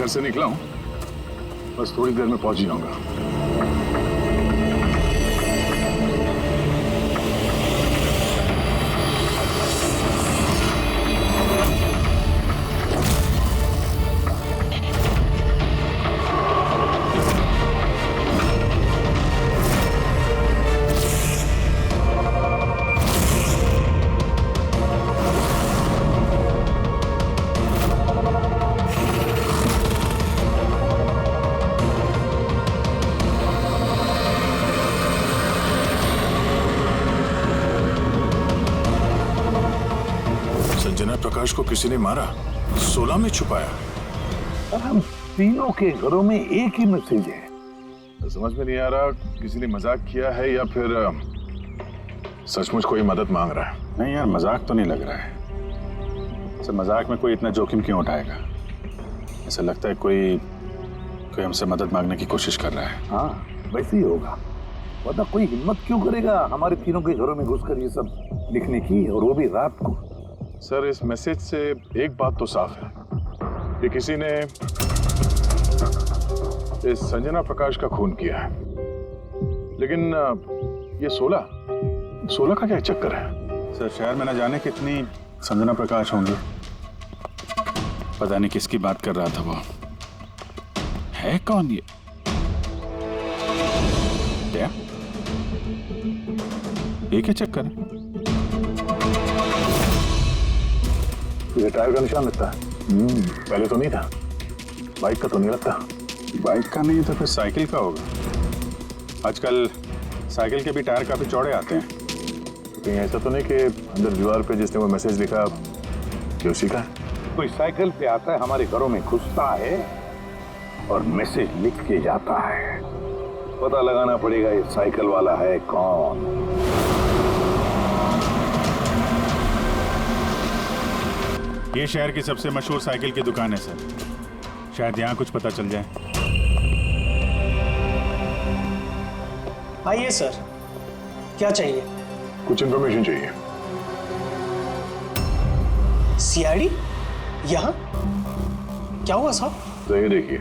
घर से निकला हूँ, बस थोड़ी देर में पहुंच ही जाऊंगा। संजना प्रकाश को किसी ने मारा, 16 में छुपाया। और हम तीनों के घरों में एक ही मैसेज है। समझ में नहीं आ रहा किसी ने मजाक किया है या फिर सचमुच कोई मदद मांग रहा है। नहीं यार, मजाक तो नहीं लग रहा है। सर मजाक में कोई इतना जोखिम क्यों उठाएगा? ऐसा लगता है कोई हमसे मदद मांगने की कोशिश कर रहा है। हाँ वैसे ही होगा, वरना कोई हिम्मत क्यों करेगा हमारे तीनों के घरों में घुसकर ये सब लिखने की, और वो भी रात को। सर इस मैसेज से एक बात तो साफ है कि किसी ने इस संजना प्रकाश का खून किया है, लेकिन ये 16 का क्या चक्कर है? सर शहर में न जाने कितनी संजना प्रकाश होंगी, पता नहीं किसकी बात कर रहा था वो। है कौन ये? क्या चक्कर है? ये टायर का निशान लगता है। पहले तो नहीं था। बाइक का तो नहीं लगता। बाइक का नहीं तो फिर साइकिल का होगा। आजकल साइकिल के भी टायर काफी चौड़े आते हैं। तो कहीं ऐसा तो नहीं कि अंदर दीवार पे जिसने वो मैसेज लिखा कि उसी का है? कोई साइकिल पे आता है, हमारे घरों में घुसता है और मैसेज लिख के जाता है। पता लगाना पड़ेगा ये साइकिल वाला है कौन। ये शहर की सबसे मशहूर साइकिल की दुकान है सर, शायद यहाँ कुछ पता चल जाए। आइए सर, क्या चाहिए? कुछ इन्फॉर्मेशन चाहिए। सीआईडी यहाँ? क्या हुआ साहब? तो ये देखिए,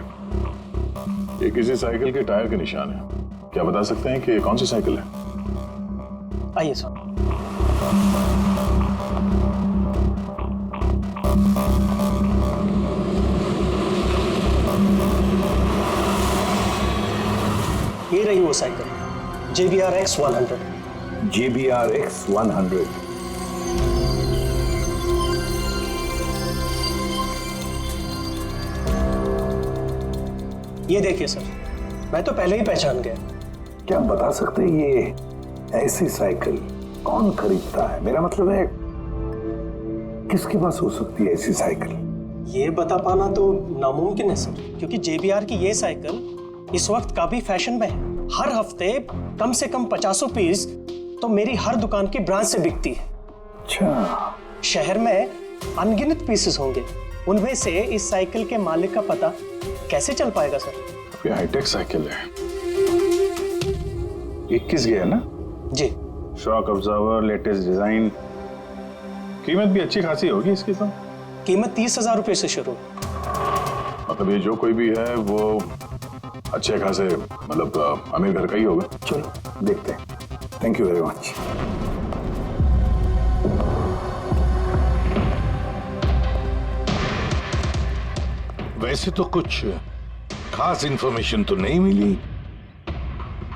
ये किसी साइकिल के टायर के निशान है। क्या बता सकते हैं कि कौन सी साइकिल है? आइए सर। ये रही वो cycle, JBR X100। JBR X100। ये देखिए सर, मैं तो पहले ही पहचान गया। क्या बता सकते हैं ये ऐसी साइकिल कौन खरीदता है? मेरा मतलब है किसके पास हो सकती है ऐसी साइकिल? ये बता पाना तो नामुमकिन है सर, क्योंकि JBR की ये साइकिल इस वक्त काफी फैशन में है। हर हफ्ते कम से कम 50 पीस तो मेरी हर दुकान की ब्रांच से बिकती है। अच्छा, शहर में अनगिनत पीसेस होंगे, उनमें से इस साइकिल के मालिक का पता कैसे चल पाएगा सर? ये हाईटेक साइकिल है। 21 गियर ना? जी। शॉक ऑब्जर्वर, लेटेस्ट डिजाइन, कीमत भी अच्छी खासी होगी इसकी तो। कीमत 30,000 रुपए से शुरू। मतलब ये जो कोई भी है वो अच्छे खासे, मतलब अमीर घर का ही होगा। चलो देखते हैं। Thank you very much. वैसे तो कुछ खास इंफॉर्मेशन तो नहीं मिली।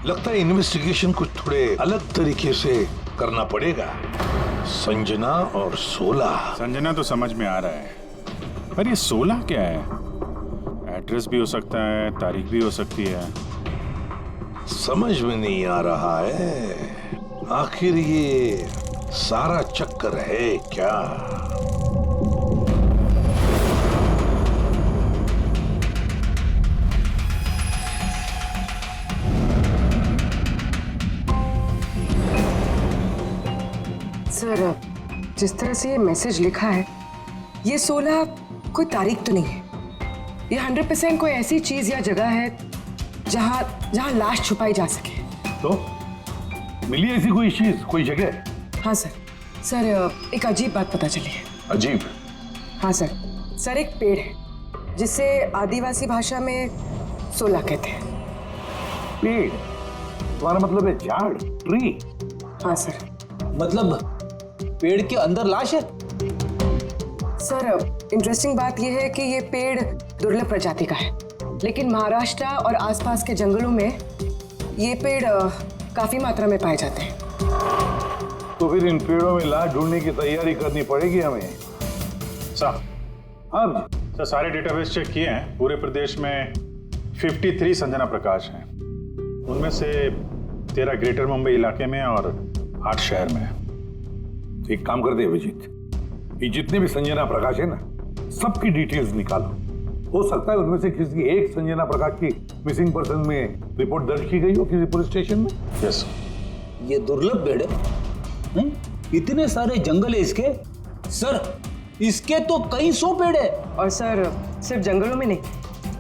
लगता है इन्वेस्टिगेशन कुछ थोड़े अलग तरीके से करना पड़ेगा। संजना और 16। संजना तो समझ में आ रहा है, पर ये 16 क्या है? एड्रेस भी हो सकता है, तारीख भी हो सकती है। समझ में नहीं आ रहा है आखिर ये सारा चक्कर है क्या? सर, जिस तरह से ये मैसेज लिखा है, ये 16 कोई तारीख तो नहीं है। ये 100% कोई ऐसी चीज या जगह है जहां लाश छुपाई जा सके। तो मिली ऐसी कोई चीज, कोई जगह? हाँ सर। सर, एक अजीब बात पता चली है। अजीब? हाँ सर। सर, एक पेड़ है जिसे आदिवासी भाषा में सोला कहते हैं। पेड़, तुम्हारा मतलब है झाड़, ट्री? हाँ सर। मतलब पेड़ के अंदर लाश है? सर, इंटरेस्टिंग बात यह है कि ये पेड़ दुर्लभ प्रजाति का है, लेकिन महाराष्ट्र और आसपास के जंगलों में ये पेड़ काफी मात्रा में पाए जाते हैं। तो फिर इन पेड़ों में लाश ढूंढने की तैयारी करनी पड़ेगी हमें। सर, अब सर सारे डेटाबेस चेक किए हैं। पूरे प्रदेश में 53 संजना प्रकाश हैं। उनमें से 13 ग्रेटर मुंबई इलाके में और 8 शहर में है। एक काम करते हैं विजित, ये जितने भी संजना प्रकाश है ना, सबकी डिटेल्स निकालो। हो सकता है उनमें से किसी एक संजना प्रकाश की मिसिंग पर्सन में रिपोर्ट दर्ज की गई हो किसी पुलिस स्टेशन में। यस। ये दुर्लभ पेड़ है? इतने सारे जंगल है इसके। सर, इसके तो कई 100 पेड़ है। और सर, सिर्फ जंगलों में नहीं,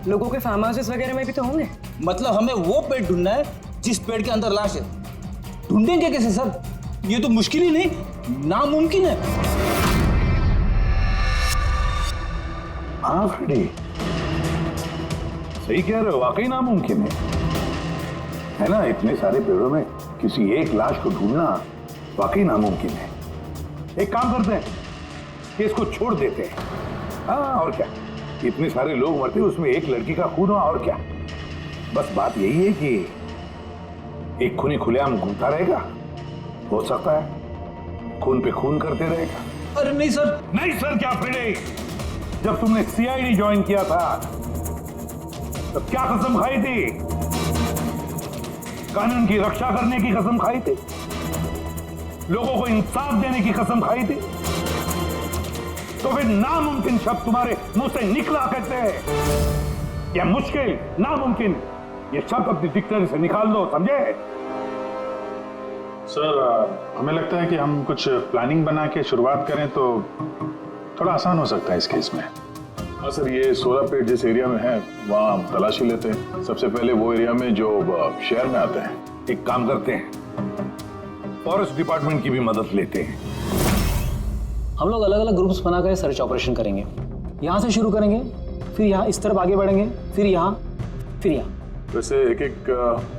लोगों के फार्म हाउसेस वगैरह में भी तो होंगे। मतलब हमें वो पेड़ ढूंढना है जिस पेड़ के अंदर लाश है। ढूंढेंगे कैसे सर? ये तो मुश्किल ही नहीं, नामुमकिन है। हाँ फ्रेडी, सही कह रहे हो, वाकई नामुमकिन है ना? इतने सारे पेड़ों में किसी एक लाश को ढूंढना वाकई नामुमकिन है। एक काम करते हैं कि इसको छोड़ देते हैं। हाँ, और क्या, इतने सारे लोग मरते हैं, उसमें एक लड़की का खून हुआ, और क्या। बस बात यही है कि एक खूनी खुलेआम घूमता रहेगा, हो सकता है खून पे खून करते रहेगा। अरे नहीं सर। नहीं सर क्या फ्रेडी? जब तुमने सीआईडी ज्वाइन किया था तब क्या कसम खाई थी? कानून की रक्षा करने की कसम खाई थी, लोगों को इंसाफ देने की कसम खाई थी। तो फिर नामुमकिन शब्द तुम्हारे मुंह से निकला करते हैं। या मुश्किल, नामुमकिन, ये शब्द अपनी डिक्शनरी से निकाल दो, समझे? सर, हमें लगता है कि हम कुछ प्लानिंग बना के शुरुआत करें तो थोड़ा आसान हो सकता है इस केस में। हाँ सर, ये 16 पेड़ जिस एरिया में है वहाँ तलाशी लेते हैं। सबसे पहले वो एरिया में जो शहर में आते हैं। एक काम करते हैं, फॉरेस्ट डिपार्टमेंट की भी मदद लेते हैं। हम लोग अलग अलग ग्रुप्स बनाकर सर्च ऑपरेशन करेंगे। यहाँ से शुरू करेंगे, फिर यहाँ इस तरफ आगे बढ़ेंगे, फिर यहाँ, फिर यहाँ। वैसे एक एक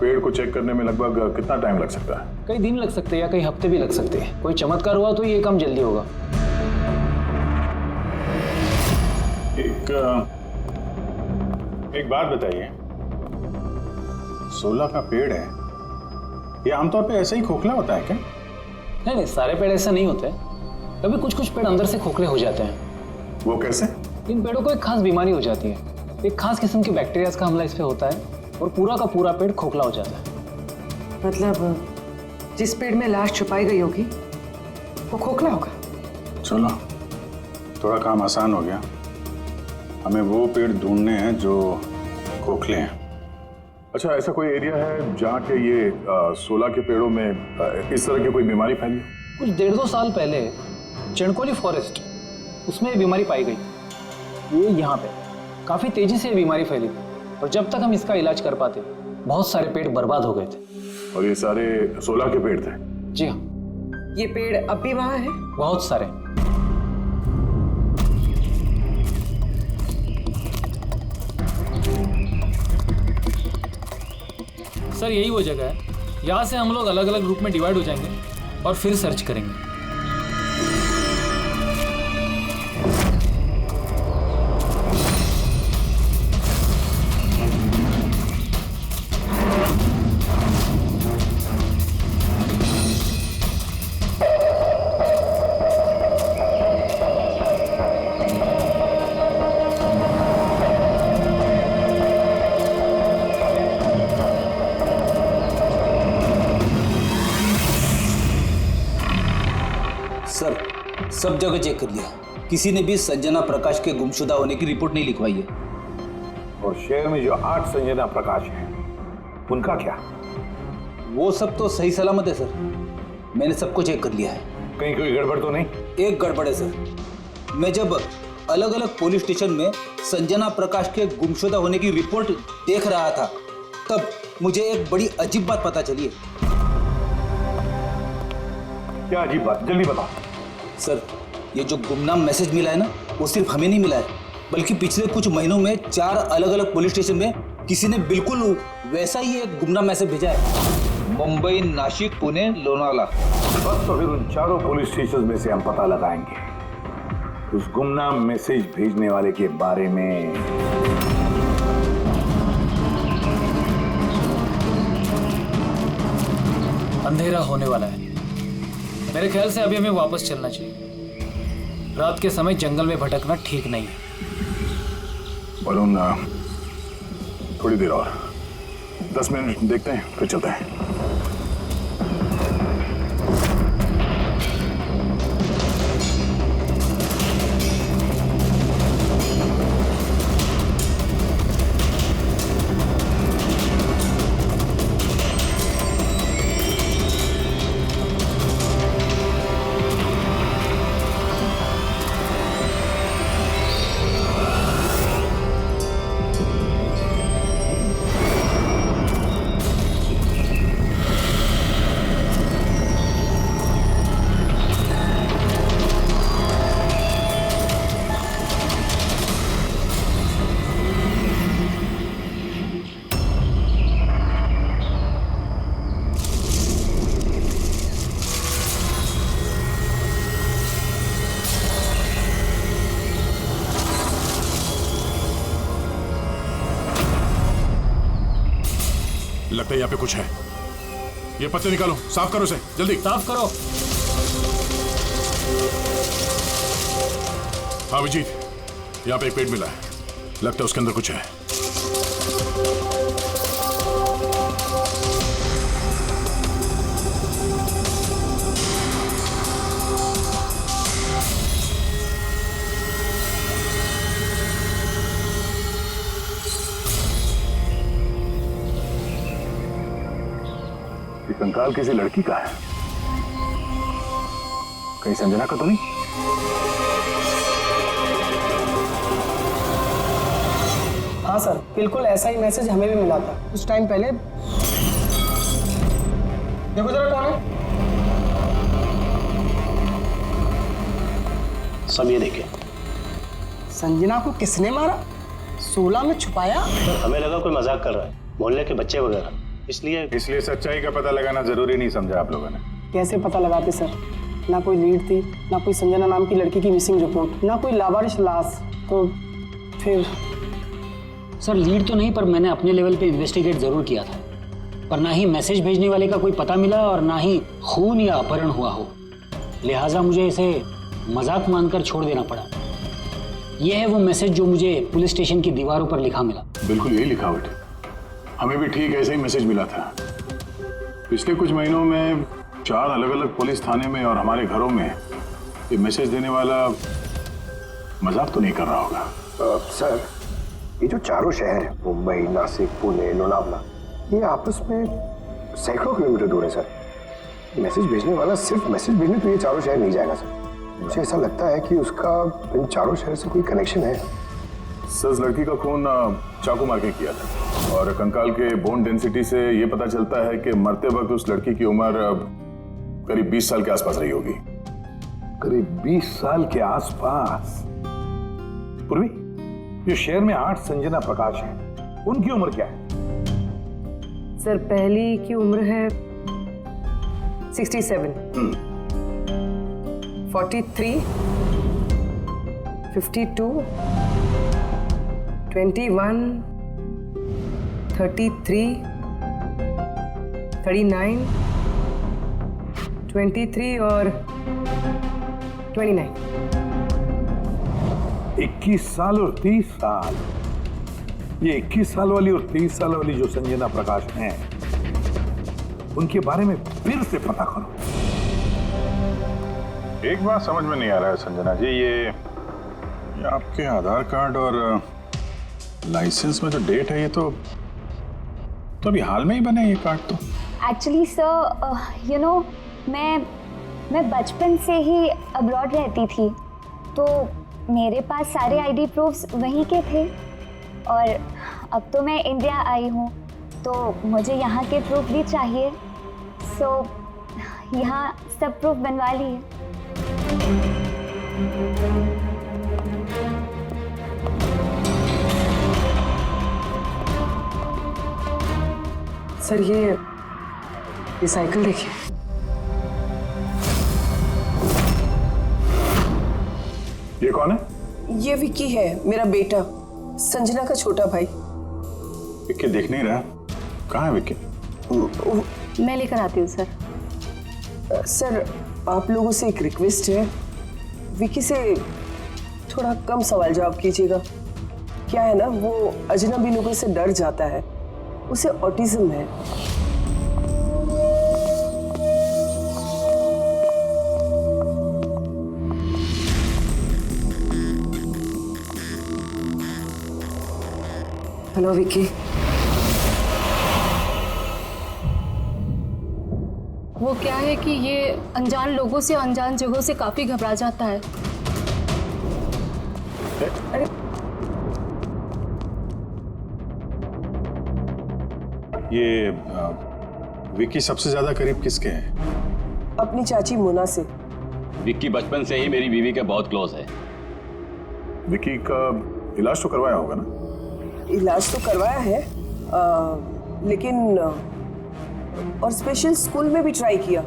पेड़ को चेक करने में लगभग कितना टाइम लग सकता है? कई दिन लग सकते हैं या कई हफ्ते भी लग सकते हैं। कोई चमत्कार हुआ तो ये काम जल्दी होगा। एक बात बताइए, 16 का पेड़ है, ये आमतौर पे ऐसे ही खोखला होता है क्या? नहीं, सारे पेड़ ऐसे नहीं होते। कभी कुछ कुछ पेड़ अंदर से खोखले हो जाते हैं। वो कैसे? इन पेड़ों को एक खास बीमारी हो जाती है। एक खास किस्म के बैक्टीरिया का हमला इस पे होता है और पूरा का पूरा पेड़ खोखला हो जाता है। मतलब जिस पेड़ में लाश छुपाई गई होगी वो खोखला होगा। चलो, थोड़ा काम आसान हो गया। हमें वो पेड़ ढूंढने हैं जो खोखले हैं। अच्छा, ऐसा कोई एरिया है जहाँ के ये 16 के पेड़ों में इस तरह की कोई बीमारी फैली? कुछ 1.5-2 साल पहले चणकोली फॉरेस्ट, उसमें ये बीमारी पाई गई। ये यहाँ पे काफी तेजी से ये बीमारी फैली थी और जब तक हम इसका इलाज कर पाते बहुत सारे पेड़ बर्बाद हो गए थे। और ये सारे 16 के पेड़ थे? जी हाँ। ये पेड़ अब भी वहां है? बहुत सारे। सर, यही वो जगह है। यहाँ से हम लोग अलग अलग ग्रुप में डिवाइड हो जाएंगे और फिर सर्च करेंगे। सर, सब जगह चेक कर लिया, किसी ने भी संजना प्रकाश के गुमशुदा होने की रिपोर्ट नहीं लिखवाई है। और शहर में जो 8 संजना प्रकाश हैं, उनका क्या? वो सब तो सही सलामत है सर, मैंने सबको चेक कर लिया है। कहीं कोई गड़बड़ तो नहीं? एक गड़बड़ है सर। मैं जब अलग अलग पुलिस स्टेशन में संजना प्रकाश के गुमशुदा होने की रिपोर्ट देख रहा था तब मुझे एक बड़ी अजीब बात पता चली है। क्या अजीब बात? जल्दी बताओ। सर, ये जो गुमनाम मैसेज मिला है ना, वो सिर्फ हमें नहीं मिला है, बल्कि पिछले कुछ महीनों में 4 अलग अलग पुलिस स्टेशन में किसी ने बिल्कुल वैसा ही एक गुमनाम मैसेज भेजा है। मुंबई, नासिक, पुणे, लोनावाला। बस तो फिर उन चारों पुलिस स्टेशन में से हम पता लगाएंगे उस गुमनाम मैसेज भेजने वाले के बारे में। अंधेरा होने वाला है। मेरे ख्याल से अभी हमें वापस चलना चाहिए। रात के समय जंगल में भटकना ठीक नहीं है। वरुण, थोड़ी देर और 10 मिनट देखते हैं, फिर चलते हैं। लगता है यहाँ पे कुछ है। ये पत्ते निकालो, साफ करो इसे, जल्दी साफ करो। हाँ विजीत, यहाँ पे एक पेड़ मिला है, लगता है उसके अंदर कुछ है। ये कंकाल किसी लड़की का है, कहीं संजना का तो नहीं? हाँ सर, बिल्कुल ऐसा ही मैसेज हमें भी मिला था कुछ टाइम पहले। देखो जरा कौन है। सब ये देखे। संजना को किसने मारा? 16 में छुपाया? हमें लगा कोई मजाक कर रहा है, मोहल्ले के बच्चे वगैरह, इसलिए सच्चाई का पता लगाना जरूरी नहीं समझा आप लोगों ने। कैसे पता लगाते सर? ना कोई लीड थी, ना कोई संजना नाम की लड़की की मिसिंग रिपोर्ट, ना कोई लावारिश लाश। तो फिर सर लीड तो नहीं, पर मैंने अपने लेवल पे इन्वेस्टिगेट जरूर किया था, पर ना ही मैसेज भेजने वाले का कोई पता मिला और ना ही खून या अपहरण हुआ हो। लिहाजा मुझे इसे मजाक मानकर छोड़ देना पड़ा। यह है वो मैसेज जो मुझे पुलिस स्टेशन की दीवारों पर लिखा मिला। बिल्कुल यही लिखावट है, हमें भी ठीक ऐसे ही मैसेज मिला था। पिछले कुछ महीनों में 4 अलग अलग पुलिस थाने में और हमारे घरों में ये मैसेज देने वाला मजाक तो नहीं कर रहा होगा। सर, ये जो चारों शहर है, मुंबई, नासिक, पुणे, लोनावला, ये आपस में सैकड़ों किलोमीटर दूर है सर। मैसेज भेजने वाला सिर्फ मैसेज भेजने तो ये चारों शहर नहीं जाएगा सर। मुझे ऐसा लगता है कि उसका इन चारों शहर से कोई कनेक्शन है। सर, उस लड़की का खून चाकू मार के किया था और कंकाल के बोन डेंसिटी से ये पता चलता है कि मरते वक्त उस लड़की की उम्र करीब 20 साल के आसपास रही होगी। करीब 20 साल के आसपास। पूर्वी, जो शहर में 8 संजना प्रकाश हैं, उनकी उम्र क्या है? सर, पहली की उम्र है 67, 43, 52, 21, 33, 39, 23 और 29। 21 साल और 30 साल। ये 21 साल वाली और 30 साल वाली जो संजना प्रकाश हैं, उनके बारे में फिर से पता करो। एक बात समझ में नहीं आ रहा है संजना जी, ये आपके आधार कार्ड और लाइसेंस में जो डेट है, ये तो अभी हाल में ही बने ये कार्ड तो। एक्चुअली सर, यू नो, मैं बचपन से ही अब्रॉड रहती थी, तो मेरे पास सारे आईडी प्रूफ्स वहीं के थे और अब तो मैं इंडिया आई हूँ, तो मुझे यहाँ के प्रूफ भी चाहिए। सो यहाँ सब प्रूफ बनवा लिए। सर ये साइकिल देखिए। ये कौन है? ये विक्की है, मेरा बेटा, संजना का छोटा भाई। विक्की दिख नहीं रहा, कहाँ है विक्की? मैं लेकर आती हूँ सर। सर आप लोगों से एक रिक्वेस्ट है, विक्की से थोड़ा कम सवाल जवाब कीजिएगा। क्या है ना, वो अजनबी लोगों से डर जाता है, उसे ऑटिज्म है। हेलो विक्की। वो क्या है कि ये अनजान लोगों से, अनजान जगहों से काफी घबरा जाता है। अरे ये विक्की सबसे ज्यादा करीब किसके हैं? अपनी चाची मोना से। विक्की बचपन से ही मेरी बीवी के बहुत क्लोज है। विक्की का इलाज तो करवाया होगा ना? इलाज तो करवाया है, लेकिन और स्पेशल स्कूल में भी ट्राई किया,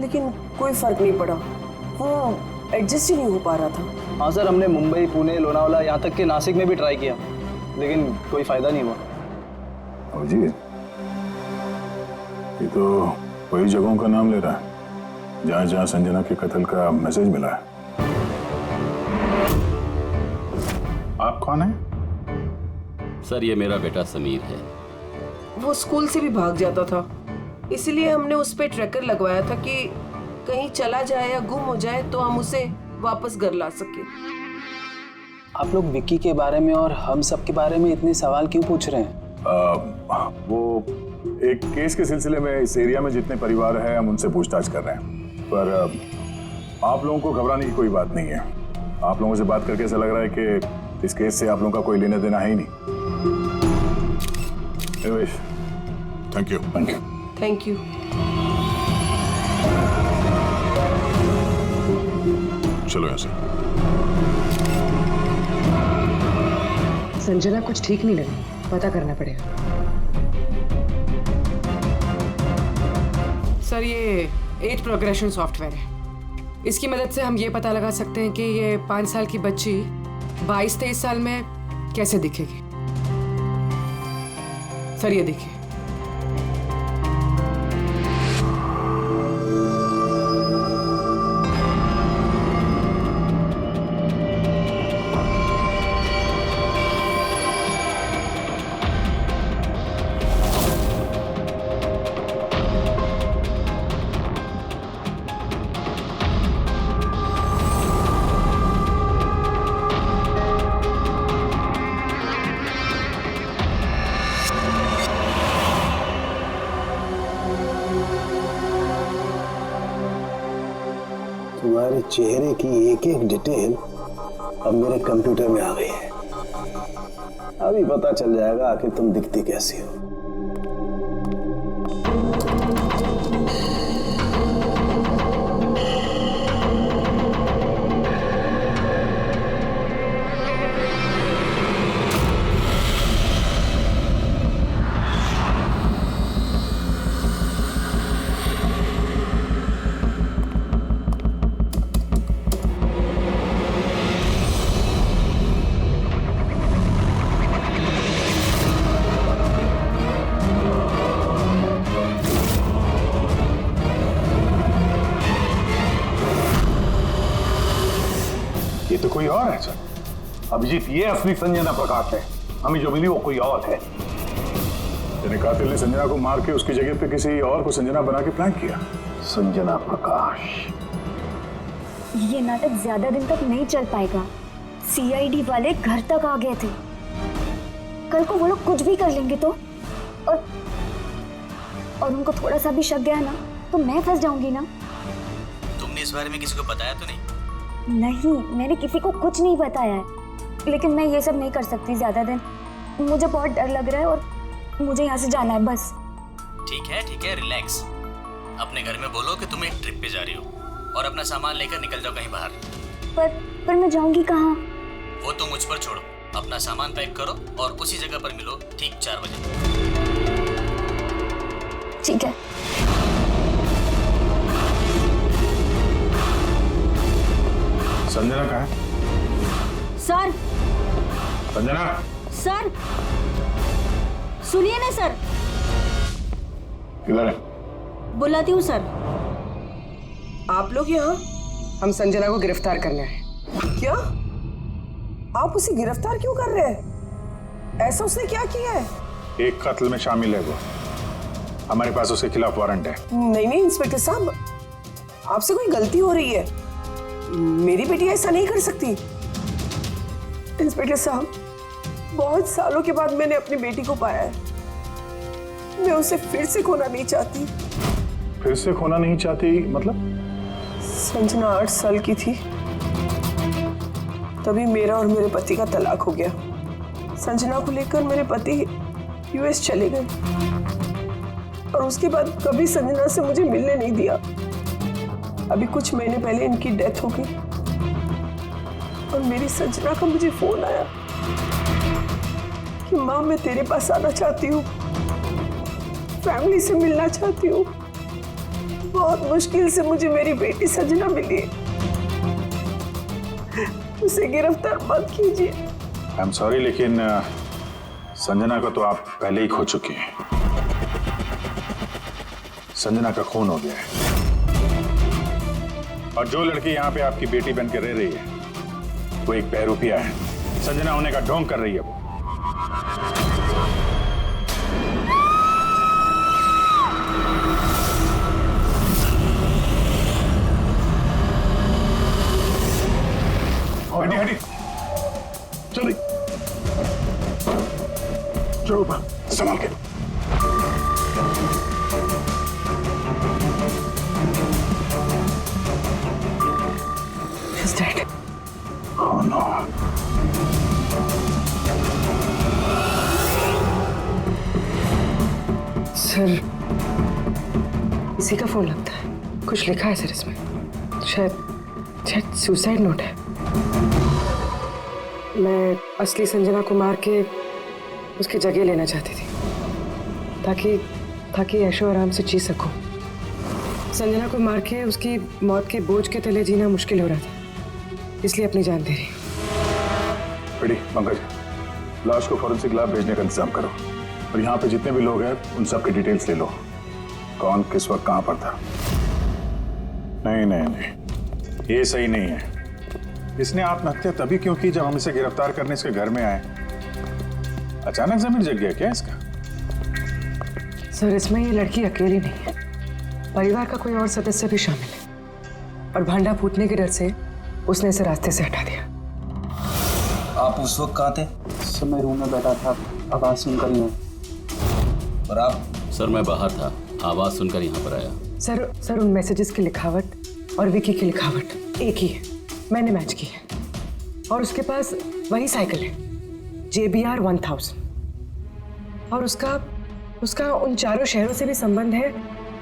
लेकिन कोई फर्क नहीं पड़ा। वो एडजस्ट ही नहीं हो पा रहा था। हाँ सर, हमने मुंबई, पुणे, लोनावाला, यहाँ तक कि नासिक में भी ट्राई किया, लेकिन कोई फायदा नहीं हुआ। अभिजीत, ये तो वही जगहों का नाम ले रहा है जहाँ जहाँ संजना के कत्ल का मैसेज मिला है। आप कौन हैं? सर ये मेरा बेटा समीर है। वो स्कूल से भी भाग जाता था, इसलिए हमने उस पे ट्रैकर लगवाया था कि कहीं चला जाए या गुम हो जाए तो हम उसे वापस घर ला सके। आप लोग विक्की के बारे में और हम सब के बारे में इतने सवाल क्यों पूछ रहे हैं? वो एक केस के सिलसिले में इस एरिया में जितने परिवार हैं हम उनसे पूछताछ कर रहे हैं, पर आप लोगों को घबराने की कोई बात नहीं है। आप लोगों से बात करके ऐसा लग रहा है कि इस केस से आप लोगों का कोई लेना देना है ही नहीं। Thank you. Thank you. Thank you. चलो यहाँ से। संजना कुछ ठीक नहीं लगी, पता करना पड़ेगा। सर ये 8 प्रोग्रेशन सॉफ्टवेयर है, इसकी मदद से हम ये पता लगा सकते हैं कि ये 5 साल की बच्ची 22-23 साल में कैसे दिखेगी। सर ये देखिए। तुम्हारे चेहरे की एक एक डिटेल अब मेरे कंप्यूटर में आ गई है। अभी पता चल जाएगा आखिर तुम दिखती कैसी हो। ये तो कोई और है सर। अभिजीत, ये असली संजना प्रकाश है, हमें जो मिली वो कोई और है। यानी कातिल ने संजना को मार के उसकी जगह पे किसी और को संजना बना के प्लान किया। संजना प्रकाश। ये नाटक ज्यादा दिन तक नहीं चल पाएगा। सीआईडी वाले घर तक आ गए थे। कल को वो लोग कुछ भी कर लेंगे तो, और उनको थोड़ा सा भी शक गया ना तो मैं फंस जाऊंगी ना। तुमने इस बारे में किसी को बताया तो नहीं? नहीं, मैंने किसी को कुछ नहीं बताया है, लेकिन मैं ये सब नहीं कर सकती ज्यादा दिन। मुझे बहुत डर लग रहा है और मुझे यहाँ से जाना है बस। ठीक है, रिलैक्स। अपने घर में बोलो कि तुम एक ट्रिप पे जा रही हो और अपना सामान लेकर निकल जाओ कहीं बाहर। पर मैं जाऊंगी कहाँ? वो तुम मुझ पर छोड़ो। अपना सामान पैक करो और उसी जगह पर मिलो ठीक 4 बजे। ठीक है। संजना कहाँ है? सर संजना, सर सुनिए ना सर। किधर है? बुलाती हूँ सर। आप लोग यहाँ? हम संजना को गिरफ्तार करने आए। क्या? आप उसे गिरफ्तार क्यों कर रहे हैं? ऐसा उसने क्या किया है? एक कत्ल में शामिल है वो। हमारे पास उसके खिलाफ वारंट है। नहीं नहीं इंस्पेक्टर साहब, आपसे कोई गलती हो रही है। मेरी बेटी ऐसा नहीं कर सकती। इंस्पेक्टर साहब, बहुत सालों के बाद मैंने अपनी बेटी को पाया है। मैं उसे फिर से खोना नहीं चाहती। फिर से खोना नहीं चाहती मतलब? संजना 8 साल की थी, तभी मेरा और मेरे पति का तलाक हो गया। संजना को लेकर मेरे पति यूएस चले गए और उसके बाद कभी संजना से मुझे मिलने नहीं दिया। अभी कुछ महीने पहले इनकी डेथ हो गई और मेरी संजना का मुझे फोन आया कि माँ मैं तेरे पास आना चाहती हूँ, फैमिली से मिलना चाहती हूँ। बहुत मुश्किल से मुझे मेरी बेटी संजना मिली है। उसे गिरफ्तार मत कीजिए। आई एम सॉरी, लेकिन संजना को तो आप पहले ही खो चुके हैं। संजना का खून हो गया है और जो लड़की यहाँ पे आपकी बेटी बन के रह रही है वो एक बहरूपिया है। संजना होने का ढोंग कर रही है वो। हटी हटी, चलिए चलो संभाल के। He's dead. Oh no. Sir, इसी का फोन लगता है। कुछ लिखा है सर इसमें। शायद सुसाइड नोट है। मैं असली संजना को मार के उसकी जगह लेना चाहती थी ताकि ऐशो आराम से जी सकूं। संजना को मार के उसकी मौत के बोझ के तले जीना मुश्किल हो रहा था, इसलिए अपनी जान दे रही। बेटी पंकज, लाश को फॉरेंसिक लैब भेजने का इंतजाम करो और यहाँ पे जितने भी लोग हैं उन सब की डिटेल्स ले लो। कौन किस वक्त कहाँ पर था। नहीं नहीं नहीं, ये सही नहीं है। इसने आत्महत्या तभी क्यों की जब हम इसे गिरफ्तार करने इसके घर में आए। अचानक जमीन जग गया क्या इसका? सर, इसमें ये लड़की अकेली नहीं है, परिवार का कोई और सदस्य भी शामिल है और भांडा फूटने के डर से उसने इसे रास्ते से हटा दिया। आप उस वक्त कहाँ थे? सर मैं रूम में बैठा था, आवाज सुनकर ही। और आप? सर मैं बाहर था, आवाज सुनकर यहाँ पर आया। सर उन मैसेजेस की लिखावट और विकी की लिखावट एक ही है, मैंने मैच की है। और उसके पास वही साइकिल है JBR 1000 और उसका उन 4 शहरों से भी संबंध है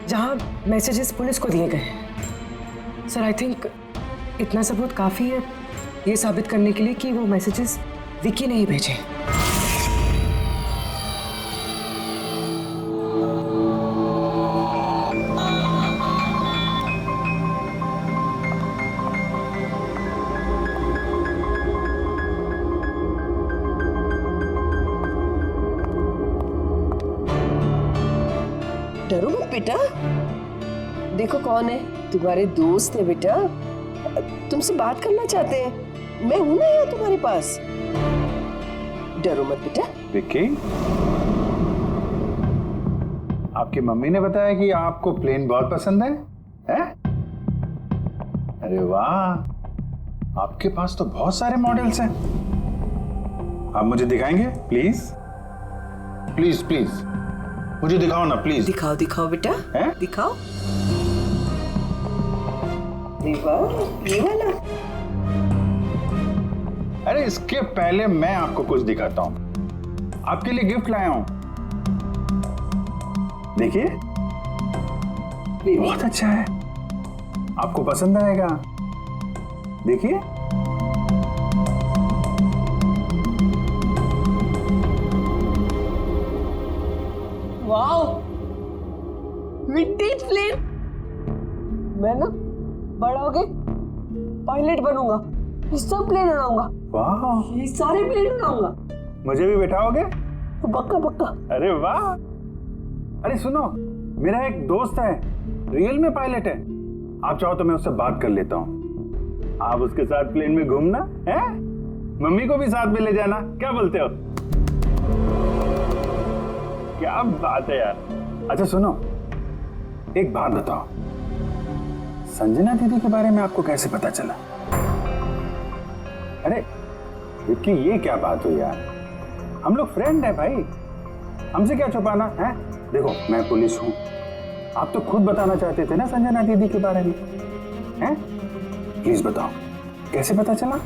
जहां मैसेजेस पुलिस को दिए गए हैं। सर आई थिंक इतना सबूत काफी है ये साबित करने के लिए कि वो मैसेजेस विकी ने ही भेजे। डरो मत बेटा, देखो कौन है, तुम्हारे दोस्त है बेटा, तुमसे बात करना चाहते हैं। मैं हूं ना यहाँ तुम्हारे पास, डरो मत बेटा। विक्की, आपकी मम्मी ने बताया कि आपको प्लेन बहुत पसंद है, हैं? अरे वाह, आपके पास तो बहुत सारे मॉडल्स हैं। आप मुझे दिखाएंगे प्लीज? प्लीज प्लीज मुझे दिखाओ ना प्लीज। दिखाओ दिखाओ बेटा, हैं? दिखाओ। ये वाला। अरे इसके पहले मैं आपको कुछ दिखाता हूं। आपके लिए गिफ्ट लाया हूं, देखिए। बहुत अच्छा है, आपको पसंद आएगा, देखिए। Wow, vintage plane. मैं ना बड़ा हो के पायलट बनूंगा, सब प्लेन उड़ाऊंगा। वाह, ये सारे प्लेन उड़ाऊंगा। मुझे भी बैठाओगे? पक्का पक्का। अरे वाह। अरे सुनो, मेरा एक दोस्त है, रियल में पायलट है। आप चाहो तो मैं उससे बात कर लेता हूँ। आप उसके साथ प्लेन में घूमना है, मम्मी को भी साथ में ले जाना। क्या बोलते हो? क्या बात है यार। अच्छा सुनो, एक बात बताओ, संजना दीदी के बारे में आपको कैसे पता चला? अरे विक्की, ये क्या बात हुई यार? हम लोग फ्रेंड है भाई, हमसे क्या छुपाना है? देखो मैं पुलिस हूं, आप तो खुद बताना चाहते थे ना संजना दीदी के बारे में, हैं? प्लीज बताओ, कैसे पता चला?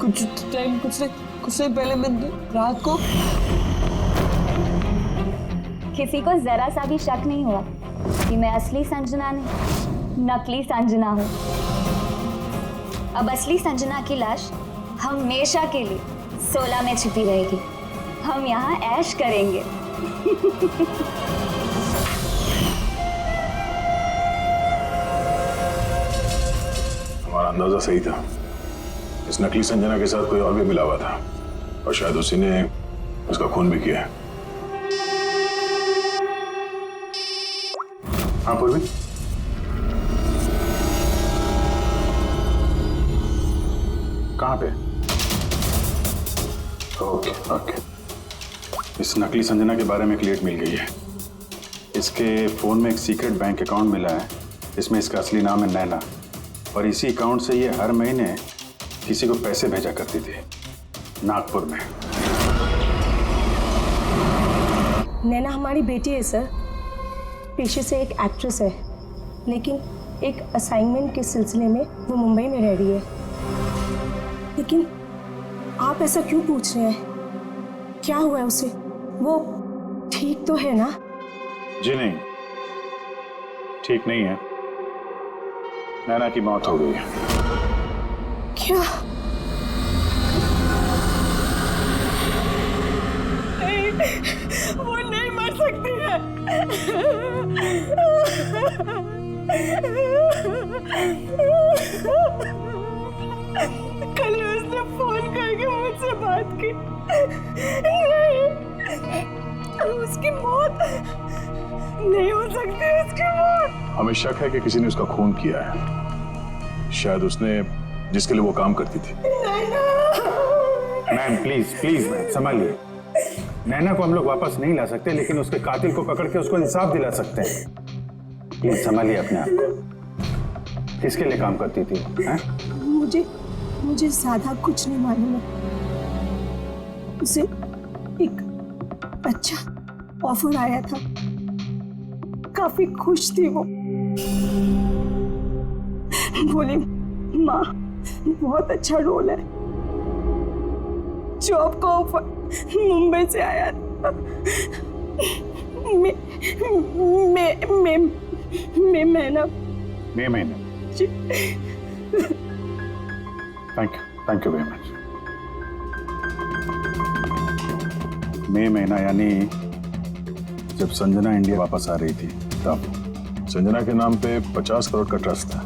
कुछ टाइम पहले मैं रात को। किसी को जरा सा भी शक नहीं हुआ कि मैं असली संजना नहीं, नकली संजना हूँ। अब असली संजना की लाश हमेशा के लिए 16 में छिपी रहेगी। हम यहाँ ऐश करेंगे। हमारा अंदाजा सही था, इस नकली संजना के साथ कोई और भी मिला हुआ था और शायद उसी ने उसका खून भी किया है। हाँ पूर्वी, कहाँ पे? ओके ओके, इस नकली संजना के बारे में क्लियर मिल गई है। इसके फोन में एक सीक्रेट बैंक अकाउंट मिला है, इसमें इसका असली नाम है नैना, और इसी अकाउंट से ये हर महीने किसी को पैसे भेजा करती थी नागपुर में। नैना हमारी बेटी है सर, पेशे से एक एक्ट्रेस है, लेकिन एक असाइनमेंट के सिलसिले में वो मुंबई में रह रही है। लेकिन आप ऐसा क्यों पूछ रहे हैं? क्या हुआ है उसे? वो ठीक तो है ना? जी नहीं, ठीक नहीं है। नैना की मौत हो गई है। क्या? वो नहीं मर सकती है। कल उसने फोन करके मुझसे बात की। उसकी मौत नहीं हो सकती, उसकी मौत। हमें शक है कि किसी ने उसका खून किया है, शायद उसने जिसके लिए वो काम करती थी। मैम प्लीज प्लीज मैम संभालिए। नैना को हम लोग वापस नहीं ला सकते, लेकिन उसके कातिल को पकड़ के उसको इंसाफ दिला सकते हैं। प्लीज संभालिए अपने आप को। किसके लिए काम करती थी? मुझे ज्यादा कुछ नहीं मालूम है। उसे एक अच्छा ऑफर आया था, काफी खुश थी वो। बोली माँ बहुत अच्छा रोल है। जॉब का ऑफर मुंबई से आया था। महीना। Thank you very much. मई महीना यानी जब संजना इंडिया वापस आ रही थी तब। संजना के नाम पे 50 करोड़ का ट्रस्ट था,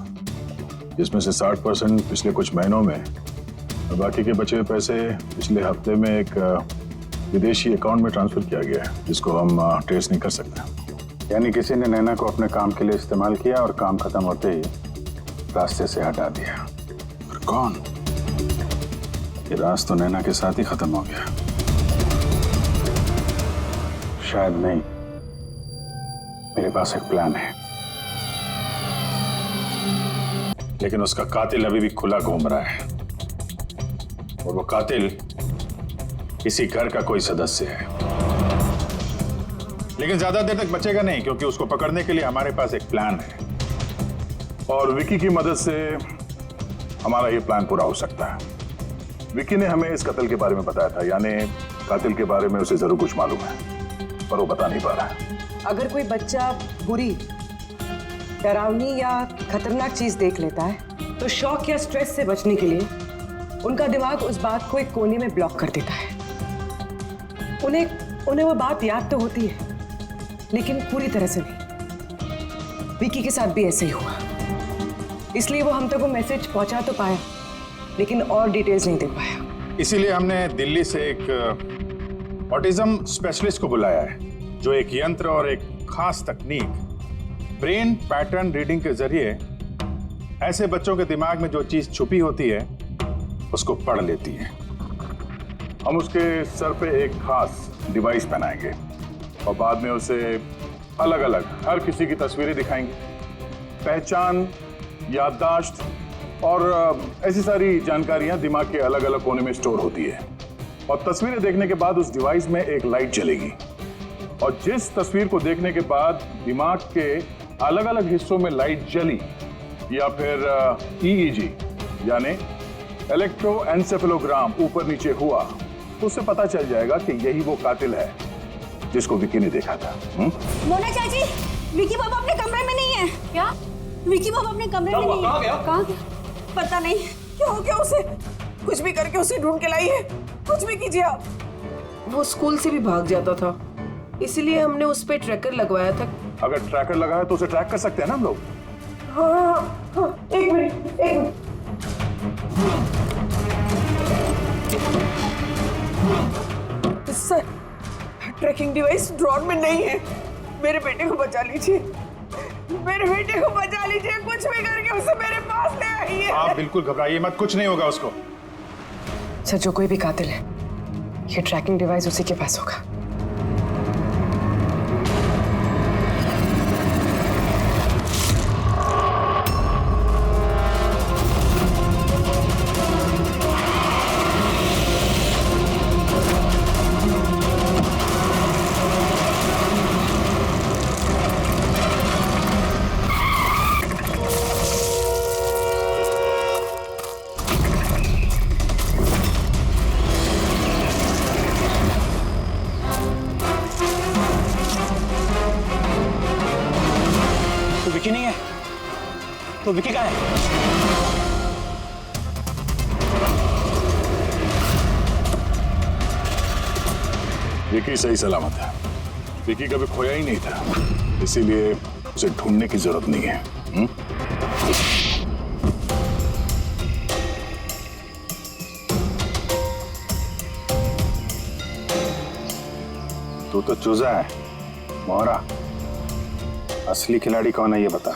जिसमें से 60% पिछले कुछ महीनों में और बाकी के बचे हुए पैसे पिछले हफ्ते में एक विदेशी अकाउंट में ट्रांसफर किया गया है, जिसको हम ट्रेस नहीं कर सकते। यानी किसी ने नैना को अपने काम के लिए इस्तेमाल किया और काम खत्म होते ही रास्ते से हटा दिया। और कौन? ये राज तो नैना के साथ ही खत्म हो गया। शायद नहीं, मेरे पास एक प्लान है, लेकिन उसका कातिल अभी भी खुला घूम रहा है, और वो कातिल इसी घर का कोई सदस्य है। लेकिन ज्यादा देर तक बचेगा नहीं, क्योंकि उसको पकड़ने के लिए हमारे पास एक प्लान है, और विकी की मदद से हमारा ये प्लान पूरा हो सकता है। विकी ने हमें इस कत्ल के बारे में बताया था, यानी कातिल के बारे में उसे जरूर कुछ मालूम है, पर वो बता नहीं पा रहा है। अगर कोई बच्चा बुरी, डरावनी या खतरनाक चीज देख लेता है तो शॉक या स्ट्रेस से बचने के लिए उनका दिमाग उस बात को एक कोने में ब्लॉक कर देता है। उन्हें वो बात याद तो होती है, लेकिन पूरी तरह से नहीं। विकी के साथ भी ऐसे ही हुआ, इसलिए वो हम तक वो मैसेज पहुंचा तो पाया, लेकिन और डिटेल्स नहीं दे पाया। इसीलिए हमने दिल्ली से एक ऑटिज्म स्पेशलिस्ट को बुलाया है, जो एक यंत्र और एक खास तकनीक ब्रेन पैटर्न रीडिंग के जरिए ऐसे बच्चों के दिमाग में जो चीज छुपी होती है उसको पढ़ लेती है। हम उसके सर पे एक खास डिवाइस पहनाएंगे और बाद में उसे अलग अलग हर किसी की तस्वीरें दिखाएंगे। पहचान, याददाश्त और ऐसी सारी जानकारियां दिमाग के अलग अलग कोने में स्टोर होती है। और तस्वीरें देखने के बाद उस डिवाइस में एक लाइट जलेगी और जिस तस्वीर को देखने के बाद दिमाग के अलग अलग हिस्सों में लाइट जली या फिर EEG यानी इलेक्ट्रोएन्सेफेलोग्राम ऊपर नीचे हुआ, तो उससे पता चल जाएगा कि यही वो कातिल है जिसको विकी ने देखा था। मोना चाची, विकी बाबा अपने कमरे में नहीं है। क्या? विकी बाबा अपने कमरे में नहीं है। कहाँ गया? पता नहीं क्या हो गया उसे। कुछ भी करके उसे ढूंढ के लाई है, कुछ भी कीजिए आप। वो स्कूल से भी भाग जाता था, इसलिए हमने उस पे ट्रैकर लगवाया था। अगर ट्रैकर लगा है तो उसे ट्रैक कर सकते हैं ना हम लोग। हाँ, एक minute. Sir, tracking device drawer में नहीं है। मेरे बेटे को बचा लीजिए, मेरे बेटे को बचा लीजिए। कुछ भी करके उसे मेरे पास ले आइए। आप बिल्कुल घबराइए मत, कुछ नहीं होगा उसको। सर, जो कोई भी कातिल है, ये ट्रैकिंग डिवाइस उसी के पास होगा। विकी नहीं है तो विकी कहाँ है? विकी सही सलामत है। विकी कभी खोया ही नहीं था, इसीलिए उसे ढूंढने की जरूरत नहीं है। तू तो चूजा है मोहरा, असली खिलाड़ी कौन है ये बता।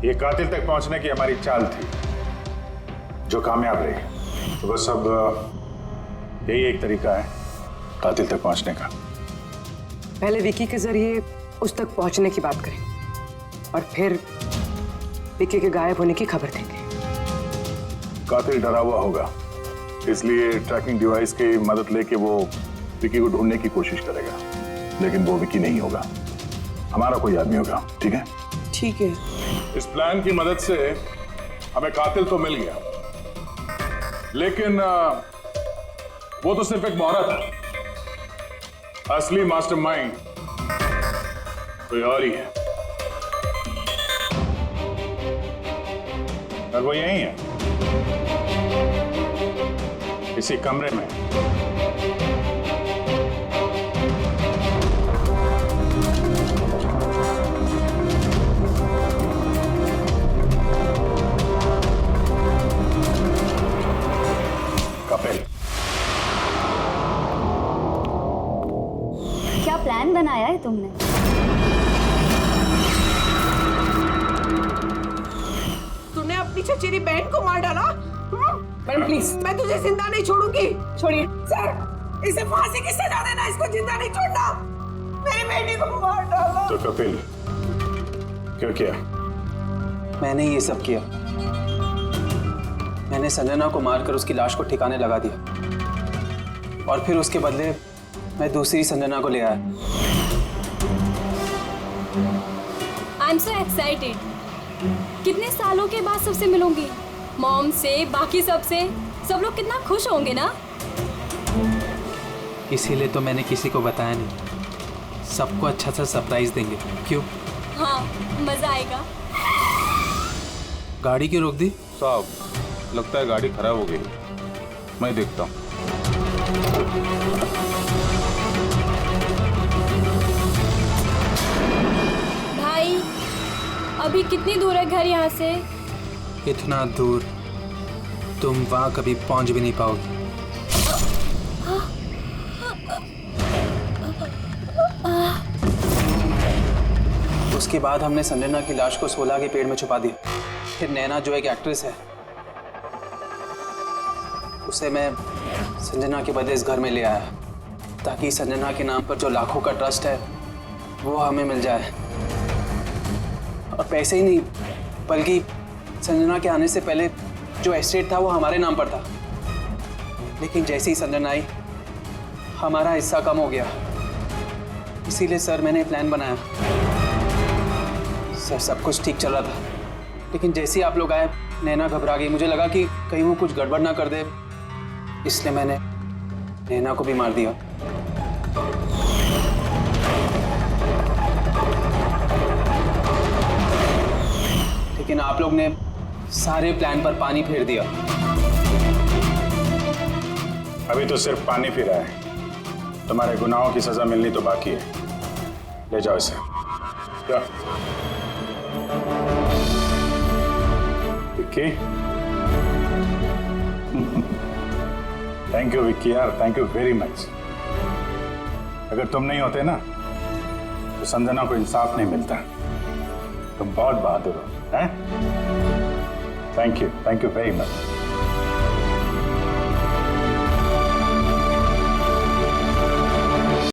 ये कातिल तक पहुंचने की हमारी चाल थी जो कामयाब रही, तो बस अब यही एक तरीका है कातिल तक पहुंचने का। पहले विकी के जरिए उस तक पहुंचने की बात करें और फिर विकी के गायब होने की खबर देंगे। कातिल डरा हुआ होगा, इसलिए ट्रैकिंग डिवाइस की मदद लेके वो विकी को ढूंढने की कोशिश करेगा, लेकिन वो विकी नहीं होगा, हमारा कोई आदमी होगा। ठीक है? ठीक है। इस प्लान की मदद से हमें कातिल तो मिल गया, लेकिन वो तो सिर्फ एक मोहरा था। असली मास्टरमाइंड कोई और ही है, और वो यही है, इसी कमरे में। क्या प्लान बनाया है तुमने? तूने अपनी चचेरी बहन को मार डाला। मैडम प्लीज, मैं तुझे जिंदा नहीं छोड़ूंगी। छोड़िए सर, इसे फांसी की सजा देना, इसको जिंदा नहीं छोड़ना। मेरी बेटी को मार डाला। तो कपिल क्या किया? मैंने ये सब किया। मैंने संजना को मारकर उसकी लाश को ठिकाने लगा दिया और फिर उसके बदले मैं दूसरी संजना को ले आया। I am so excited. कितने सालों के बाद सबसे मिलूंगी, मॉम से, बाकी सबसे। सब लोग कितना खुश होंगे ना। इसीलिए तो मैंने किसी को बताया नहीं। सबको अच्छा सा सरप्राइज देंगे। क्यों? हाँ, मजा आएगा। गाड़ी क्यों रोक दी? साहब, लगता है गाड़ी खराब हो गई, मैं देखता हूँ। कितनी दूर है घर यहाँ से? इतना दूर तुम वहां कभी पहुंच भी नहीं पाओगी। उसके बाद हमने संजना की लाश को सोला के पेड़ में छुपा दिया। फिर नैना जो एक एक्ट्रेस है, उसे मैं संजना के बदले इस घर में ले आया ताकि संजना के नाम पर जो लाखों का ट्रस्ट है वो हमें मिल जाए। और पैसे ही नहीं बल्कि संजना के आने से पहले जो एस्टेट था वो हमारे नाम पर था। लेकिन जैसे ही संजना आई हमारा हिस्सा कम हो गया। इसीलिए सर मैंने प्लान बनाया। सर सब कुछ ठीक चल रहा था, लेकिन जैसे ही आप लोग आए नैना घबरा गई। मुझे लगा कि कहीं वो कुछ गड़बड़ ना कर दे, इसलिए मैंने नैना को भी मार दिया। लेकिन आप लोग ने सारे प्लान पर पानी फेर दिया। अभी तो सिर्फ पानी फिरा है, तुम्हारे गुनाहों की सजा मिलनी तो बाकी है। ले जाओ इसे। क्या विक्की? थैंक यू विक्की यार, थैंक यू वेरी मच। अगर तुम नहीं होते ना तो संजना को इंसाफ नहीं मिलता। तुम बहुत बहादुर हो, हैं? Thank you very much.